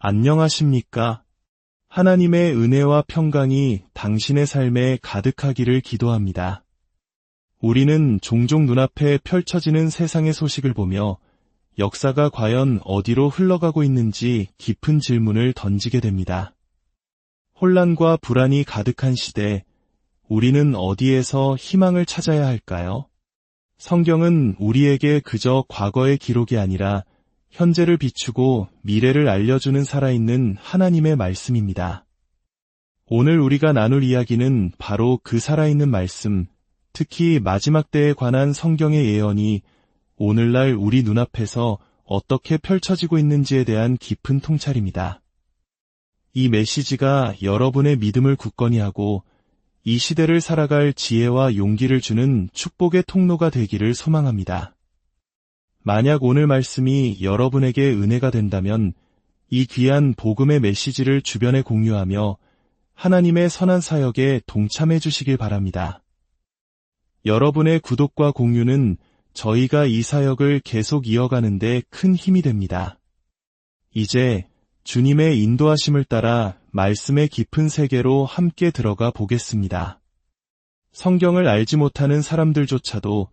안녕하십니까? 하나님의 은혜와 평강이 당신의 삶에 가득하기를 기도합니다. 우리는 종종 눈앞에 펼쳐지는 세상의 소식을 보며 역사가 과연 어디로 흘러가고 있는지 깊은 질문을 던지게 됩니다. 혼란과 불안이 가득한 시대, 우리는 어디에서 희망을 찾아야 할까요? 성경은 우리에게 그저 과거의 기록이 아니라 현재를 비추고 미래를 알려주는 살아있는 하나님의 말씀입니다. 오늘 우리가 나눌 이야기는 바로 그 살아있는 말씀, 특히 마지막 때에 관한 성경의 예언이 오늘날 우리 눈앞에서 어떻게 펼쳐지고 있는지에 대한 깊은 통찰입니다. 이 메시지가 여러분의 믿음을 굳건히 하고 이 시대를 살아갈 지혜와 용기를 주는 축복의 통로가 되기를 소망합니다. 만약 오늘 말씀이 여러분에게 은혜가 된다면 이 귀한 복음의 메시지를 주변에 공유하며 하나님의 선한 사역에 동참해 주시길 바랍니다. 여러분의 구독과 공유는 저희가 이 사역을 계속 이어가는 데 큰 힘이 됩니다. 이제 주님의 인도하심을 따라 말씀의 깊은 세계로 함께 들어가 보겠습니다. 성경을 알지 못하는 사람들조차도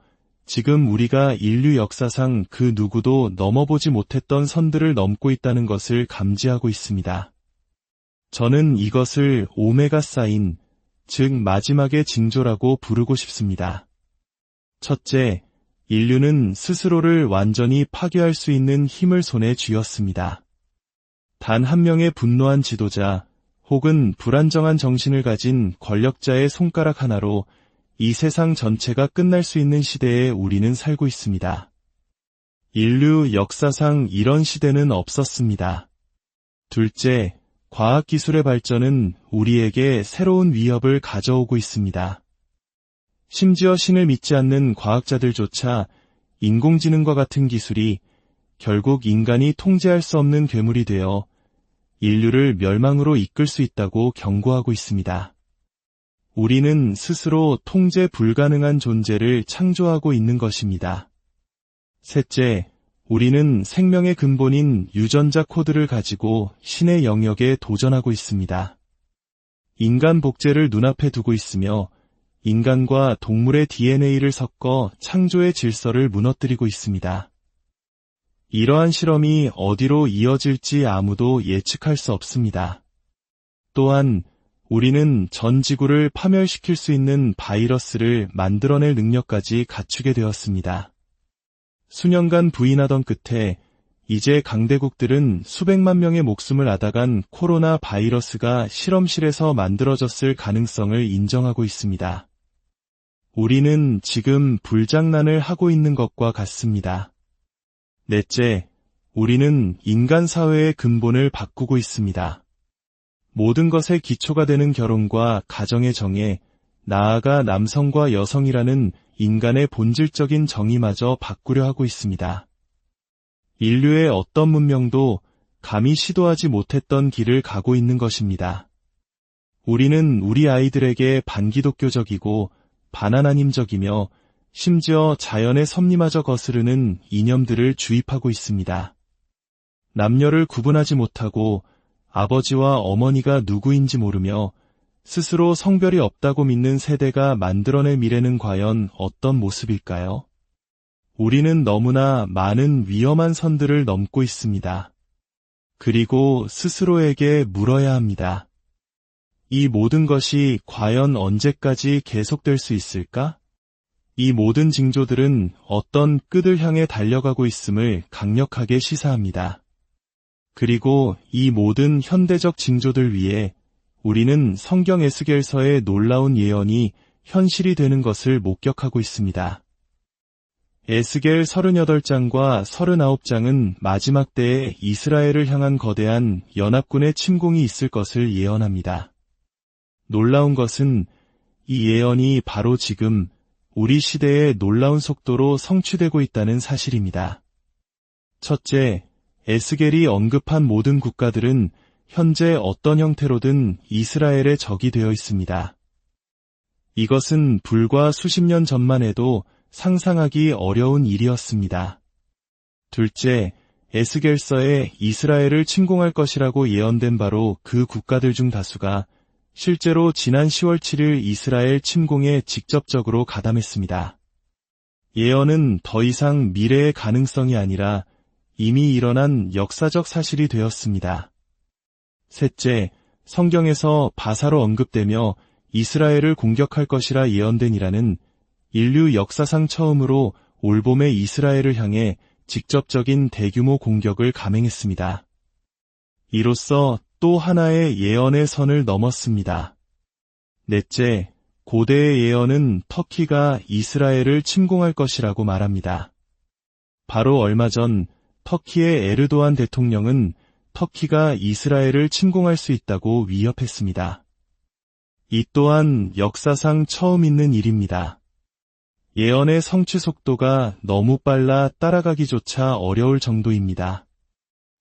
지금 우리가 인류 역사상 그 누구도 넘어보지 못했던 선들을 넘고 있다는 것을 감지하고 있습니다. 저는 이것을 오메가 사인, 즉 마지막의 징조라고 부르고 싶습니다. 첫째, 인류는 스스로를 완전히 파괴할 수 있는 힘을 손에 쥐었습니다. 단 한 명의 분노한 지도자 혹은 불안정한 정신을 가진 권력자의 손가락 하나로 이 세상 전체가 끝날 수 있는 시대에 우리는 살고 있습니다. 인류 역사상 이런 시대는 없었습니다. 둘째, 과학기술의 발전은 우리에게 새로운 위협을 가져오고 있습니다. 심지어 신을 믿지 않는 과학자들조차 인공지능과 같은 기술이 결국 인간이 통제할 수 없는 괴물이 되어 인류를 멸망으로 이끌 수 있다고 경고하고 있습니다. 우리는 스스로 통제 불가능한 존재를 창조하고 있는 것입니다. 셋째, 우리는 생명의 근본인 유전자 코드를 가지고 신의 영역에 도전하고 있습니다. 인간 복제를 눈앞에 두고 있으며 인간과 동물의 DNA를 섞어 창조의 질서를 무너뜨리고 있습니다. 이러한 실험이 어디로 이어질지 아무도 예측할 수 없습니다. 또한 우리는 전 지구를 파멸시킬 수 있는 바이러스를 만들어낼 능력까지 갖추게 되었습니다. 수년간 부인하던 끝에 이제 강대국들은 수백만 명의 목숨을 앗아간 코로나 바이러스가 실험실에서 만들어졌을 가능성을 인정하고 있습니다. 우리는 지금 불장난을 하고 있는 것과 같습니다. 넷째, 우리는 인간 사회의 근본을 바꾸고 있습니다. 모든 것의 기초가 되는 결혼과 가정의 정해, 나아가 남성과 여성이라는 인간의 본질적인 정의마저 바꾸려 하고 있습니다. 인류의 어떤 문명도 감히 시도하지 못했던 길을 가고 있는 것입니다. 우리는 우리 아이들에게 반기독교적이고 반하나님적이며 심지어 자연의 섭리마저 거스르는 이념들을 주입하고 있습니다. 남녀를 구분하지 못하고 아버지와 어머니가 누구인지 모르며 스스로 성별이 없다고 믿는 세대가 만들어낼 미래는 과연 어떤 모습일까요? 우리는 너무나 많은 위험한 선들을 넘고 있습니다. 그리고 스스로에게 물어야 합니다. 이 모든 것이 과연 언제까지 계속될 수 있을까? 이 모든 징조들은 어떤 끝을 향해 달려가고 있음을 강력하게 시사합니다. 그리고 이 모든 현대적 징조들 위에 우리는 성경 에스겔서의 놀라운 예언이 현실이 되는 것을 목격하고 있습니다. 에스겔 38장과 39장은 마지막 때에 이스라엘을 향한 거대한 연합군의 침공이 있을 것을 예언합니다. 놀라운 것은 이 예언이 바로 지금 우리 시대에 놀라운 속도로 성취되고 있다는 사실입니다. 첫째, 에스겔이 언급한 모든 국가들은 현재 어떤 형태로든 이스라엘의 적이 되어 있습니다. 이것은 불과 수십 년 전만 해도 상상하기 어려운 일이었습니다. 둘째, 에스겔서에 이스라엘을 침공할 것이라고 예언된 바로 그 국가들 중 다수가 실제로 지난 10월 7일 이스라엘 침공에 직접적으로 가담했습니다. 예언은 더 이상 미래의 가능성이 아니라 이미 일어난 역사적 사실이 되었습니다. 셋째, 성경에서 바사로 언급되며 이스라엘을 공격할 것이라 예언된 이란은 인류 역사상 처음으로 올봄에 이스라엘을 향해 직접적인 대규모 공격을 감행했습니다. 이로써 또 하나의 예언의 선을 넘었습니다. 넷째, 고대의 예언은 터키가 이스라엘을 침공할 것이라고 말합니다. 바로 얼마 전 터키의 에르도안 대통령은 터키가 이스라엘을 침공할 수 있다고 위협했습니다. 이 또한 역사상 처음 있는 일입니다. 예언의 성취 속도가 너무 빨라 따라가기조차 어려울 정도입니다.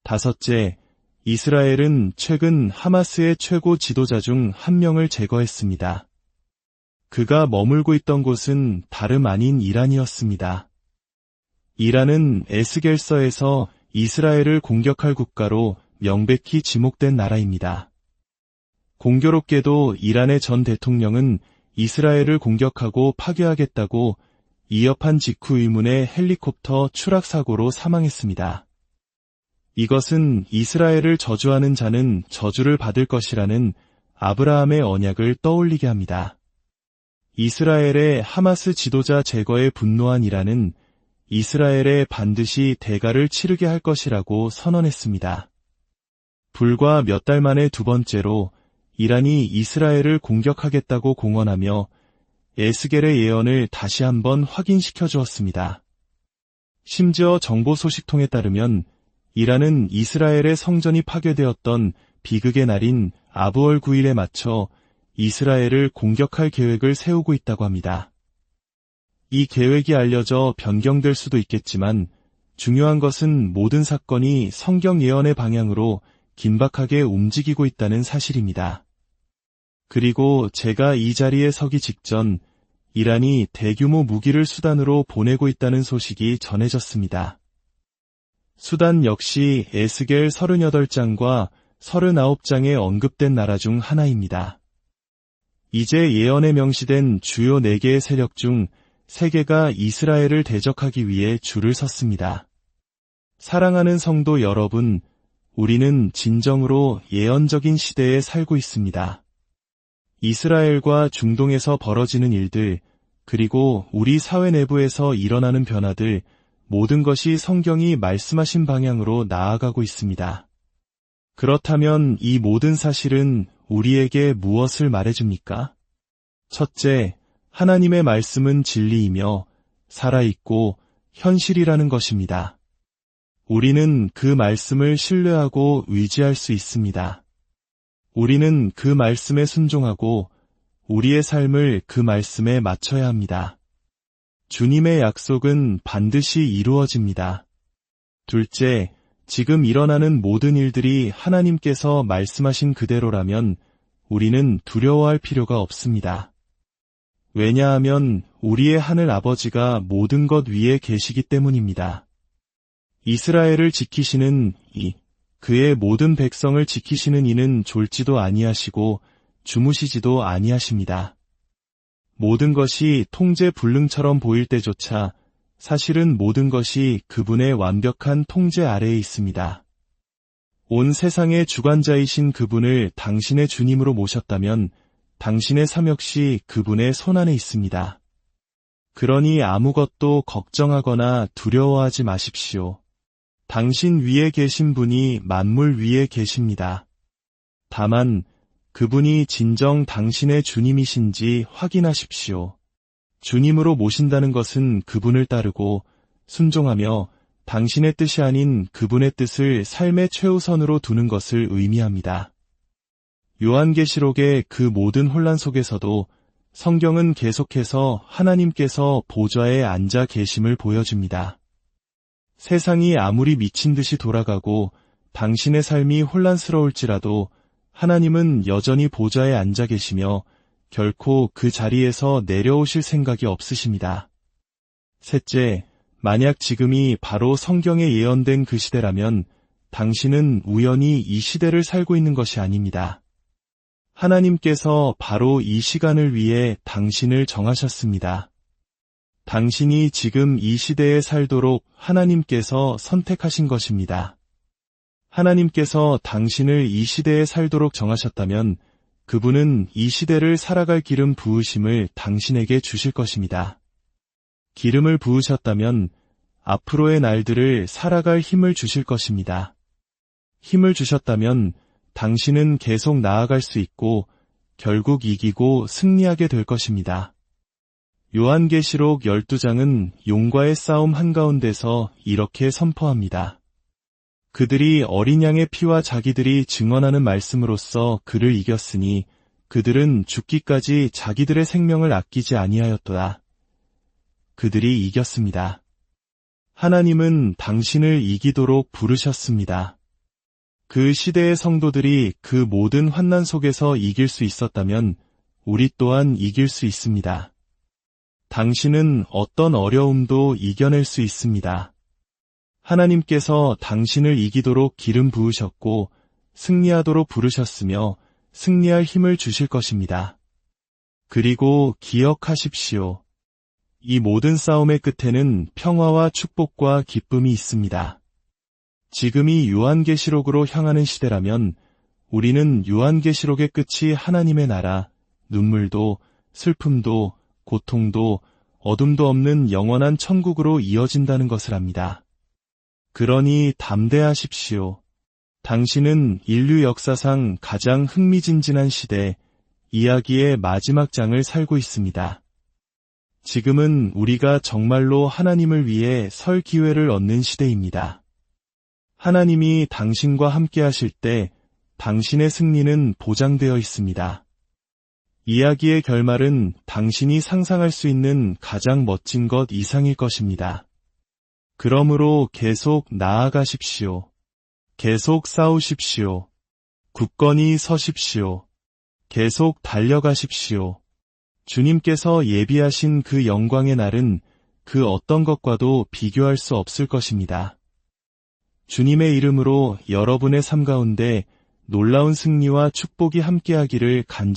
다섯째, 이스라엘은 최근 하마스의 최고 지도자 중 한 명을 제거했습니다. 그가 머물고 있던 곳은 다름 아닌 이란이었습니다. 이란은 에스겔서에서 이스라엘을 공격할 국가로 명백히 지목된 나라입니다. 공교롭게도 이란의 전 대통령은 이스라엘을 공격하고 파괴하겠다고 이협한 직후 의문의 헬리콥터 추락 사고로 사망했습니다. 이것은 이스라엘을 저주하는 자는 저주를 받을 것이라는 아브라함의 언약을 떠올리게 합니다. 이스라엘의 하마스 지도자 제거에 분노한 이란은 이스라엘에 반드시 대가를 치르게 할 것이라고 선언했습니다. 불과 몇 달 만에 두 번째로 이란이 이스라엘을 공격하겠다고 공언하며 에스겔의 예언을 다시 한번 확인시켜 주었습니다. 심지어 정보 소식통에 따르면 이란은 이스라엘의 성전이 파괴되었던 비극의 날인 아부월 9일에 맞춰 이스라엘을 공격할 계획을 세우고 있다고 합니다. 이 계획이 알려져 변경될 수도 있겠지만 중요한 것은 모든 사건이 성경 예언의 방향으로 긴박하게 움직이고 있다는 사실입니다. 그리고 제가 이 자리에 서기 직전 이란이 대규모 무기를 수단으로 보내고 있다는 소식이 전해졌습니다. 수단 역시 에스겔 38장과 39장에 언급된 나라 중 하나입니다. 이제 예언에 명시된 주요 4개의 세력 중 3개가 이스라엘을 대적하기 위해 줄을 섰습니다. 사랑하는 성도 여러분, 우리는 진정으로 예언적인 시대에 살고 있습니다. 이스라엘과 중동에서 벌어지는 일들, 그리고 우리 사회 내부에서 일어나는 변화들, 모든 것이 성경이 말씀하신 방향으로 나아가고 있습니다. 그렇다면 이 모든 사실은 우리에게 무엇을 말해줍니까? 첫째, 하나님의 말씀은 진리이며 살아있고 현실이라는 것입니다. 우리는 그 말씀을 신뢰하고 의지할 수 있습니다. 우리는 그 말씀에 순종하고 우리의 삶을 그 말씀에 맞춰야 합니다. 주님의 약속은 반드시 이루어집니다. 둘째, 지금 일어나는 모든 일들이 하나님께서 말씀하신 그대로라면 우리는 두려워할 필요가 없습니다. 왜냐하면 우리의 하늘 아버지가 모든 것 위에 계시기 때문입니다. 이스라엘을 지키시는 그의 모든 백성을 지키시는 이는 졸지도 아니하시고 주무시지도 아니하십니다. 모든 것이 통제 불능처럼 보일 때조차 사실은 모든 것이 그분의 완벽한 통제 아래에 있습니다. 온 세상의 주관자이신 그분을 당신의 주님으로 모셨다면 당신의 삶 역시 그분의 손안에 있습니다. 그러니 아무것도 걱정하거나 두려워하지 마십시오. 당신 위에 계신 분이 만물 위에 계십니다. 다만 그분이 진정 당신의 주님이신지 확인하십시오. 주님으로 모신다는 것은 그분을 따르고 순종하며 당신의 뜻이 아닌 그분의 뜻을 삶의 최우선으로 두는 것을 의미합니다. 요한계시록의 그 모든 혼란 속에서도 성경은 계속해서 하나님께서 보좌에 앉아 계심을 보여줍니다. 세상이 아무리 미친 듯이 돌아가고 당신의 삶이 혼란스러울지라도 하나님은 여전히 보좌에 앉아 계시며 결코 그 자리에서 내려오실 생각이 없으십니다. 셋째, 만약 지금이 바로 성경에 예언된 그 시대라면 당신은 우연히 이 시대를 살고 있는 것이 아닙니다. 하나님께서 바로 이 시간을 위해 당신을 정하셨습니다. 당신이 지금 이 시대에 살도록 하나님께서 선택하신 것입니다. 하나님께서 당신을 이 시대에 살도록 정하셨다면 그분은 이 시대를 살아갈 기름 부으심을 당신에게 주실 것입니다. 기름을 부으셨다면 앞으로의 날들을 살아갈 힘을 주실 것입니다. 힘을 주셨다면 당신은 계속 나아갈 수 있고 결국 이기고 승리하게 될 것입니다. 요한계시록 12장은 용과의 싸움 한가운데서 이렇게 선포합니다. 그들이 어린 양의 피와 자기들이 증언하는 말씀으로써 그를 이겼으니 그들은 죽기까지 자기들의 생명을 아끼지 아니하였도다. 그들이 이겼습니다. 하나님은 당신을 이기도록 부르셨습니다. 그 시대의 성도들이 그 모든 환난 속에서 이길 수 있었다면 우리 또한 이길 수 있습니다. 당신은 어떤 어려움도 이겨낼 수 있습니다. 하나님께서 당신을 이기도록 기름 부으셨고 승리하도록 부르셨으며 승리할 힘을 주실 것입니다. 그리고 기억하십시오. 이 모든 싸움의 끝에는 평화와 축복과 기쁨이 있습니다. 지금이 요한계시록으로 향하는 시대라면 우리는 요한계시록의 끝이 하나님의 나라, 눈물도, 슬픔도, 고통도, 어둠도 없는 영원한 천국으로 이어진다는 것을 압니다. 그러니 담대하십시오. 당신은 인류 역사상 가장 흥미진진한 시대, 이야기의 마지막 장을 살고 있습니다. 지금은 우리가 정말로 하나님을 위해 설 기회를 얻는 시대입니다. 하나님이 당신과 함께 하실 때 당신의 승리는 보장되어 있습니다. 이야기의 결말은 당신이 상상할 수 있는 가장 멋진 것 이상일 것입니다. 그러므로 계속 나아가십시오. 계속 싸우십시오. 굳건히 서십시오. 계속 달려가십시오. 주님께서 예비하신 그 영광의 날은 그 어떤 것과도 비교할 수 없을 것입니다. 주님의 이름으로 여러분의 삶 가운데 놀라운 승리와 축복이 함께하기를 간절히